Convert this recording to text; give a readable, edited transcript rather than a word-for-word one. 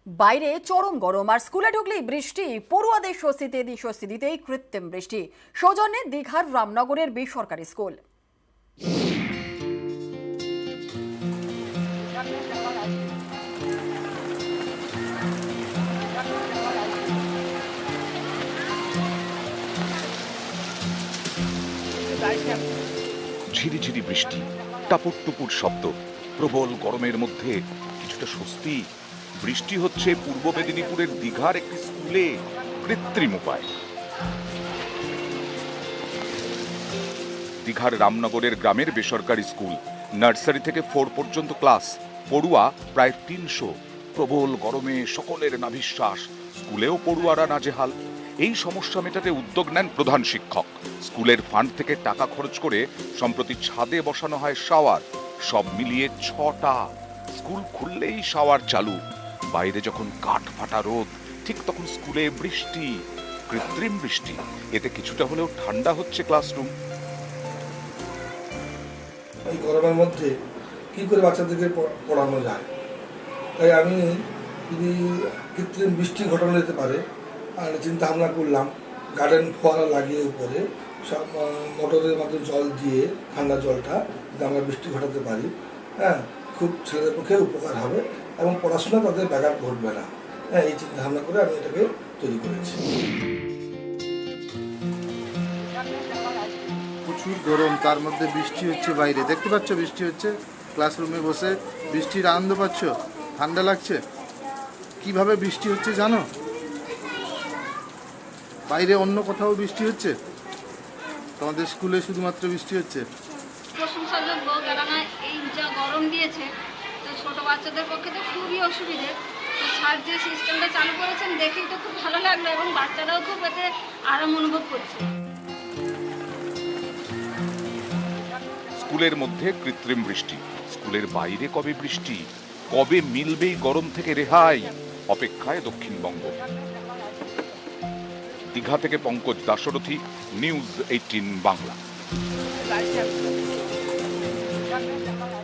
বাইরে চরম গরম আর স্কুলে ঢুকলেই বৃষ্টি, পড়ুয়াদের স্বস্তি দিতেই কৃত্রিম বৃষ্টি। সৌজন্যে দীঘার রামনগরের বেসরকারি স্কুল। ঝিরিঝিরি বৃষ্টি, টাপুর টুপুর শব্দ, প্রবল গরমের মধ্যে কিছুটা স্বস্তি। বৃষ্টি হচ্ছে পূর্ব মেদিনীপুরের দীঘার একটি স্কুলে কৃত্রিম উপায়। দীঘার রামনগরের গ্রামের বেসরকারি স্কুল, নার্সারি থেকে 4 পর্যন্ত ক্লাস, পড়ুয়া প্রায় 300। প্রবল গরমে সকলের নাভিশ্বাস, স্কুলেও পড়ুয়ারা নাজেহাল। এই সমস্যা মেটাতে উদ্যোগ নেন প্রধান শিক্ষক। স্কুলের ফান্ড থেকে টাকা খরচ করে সম্প্রতি ছাদে বসানো হয় শাওয়ার। সব মিলিয়ে 6টা। স্কুল খুললেই শাওয়ার চালু। বাইরে যখন কাঠ ফাটা রোদ, ঠিক তখন স্কুলে বৃষ্টি, কৃত্রিম বৃষ্টি। এতে কিছুটা হলেও ঠান্ডা হচ্ছে ক্লাসরুম। এই গরমের মধ্যে কী করে বাচ্চাদেরকে পড়ানো যায়, তাই আমি যদি কৃত্রিম বৃষ্টি ঘটানো যেতে পারে আর চিন্তা ভাবনা করলাম গার্ডেন ফোয়ারা লাগিয়ে উপরে সব মোটরের মাধ্যমে জল দিয়ে ঠান্ডা জলটা যদি আমরা বৃষ্টি ঘটাতে পারি, হ্যাঁ, খুব ছেলেদের পক্ষে উপকার হবে এবং পড়াশোনা তাদের ব্যাঘাত ঘটবে না। হ্যাঁ, এই চিন্তা ভাবনা করে আমি এটাকে তৈরি করেছি। প্রচুর গরম, তার মধ্যে বৃষ্টি হচ্ছে, বাইরে দেখতে পাচ্ছ বৃষ্টি হচ্ছে, ক্লাসরুমে বসে বৃষ্টির আনন্দ পাচ্ছ, ঠান্ডা লাগছে। কিভাবে বৃষ্টি হচ্ছে জানো? বাইরে অন্য কোথাও বৃষ্টি হচ্ছে, তোমাদের স্কুলে শুধুমাত্র বৃষ্টি হচ্ছে। প্রশংসাযোগ্য, কেননা এই যা গরম দিয়েছে তো ছোট বাচ্চাদের পক্ষে তো খুবই অসুবিধে। তো স্যার যে সিস্টেমটা চালু করেছেন দেখেই তো খুব ভালো লাগলো এবং বাচ্চারাও খুব এতে আরাম অনুভব করছে। স্কুলের মধ্যে কৃত্রিম বৃষ্টি, স্কুলের বাইরে কবে বৃষ্টি, কবে মিলবে গরম থেকে রেহাই, অপেক্ষায় দক্ষিণবঙ্গ। দীঘা থেকে পঙ্কজ দাশরথী, নিউজ 18 বাংলা।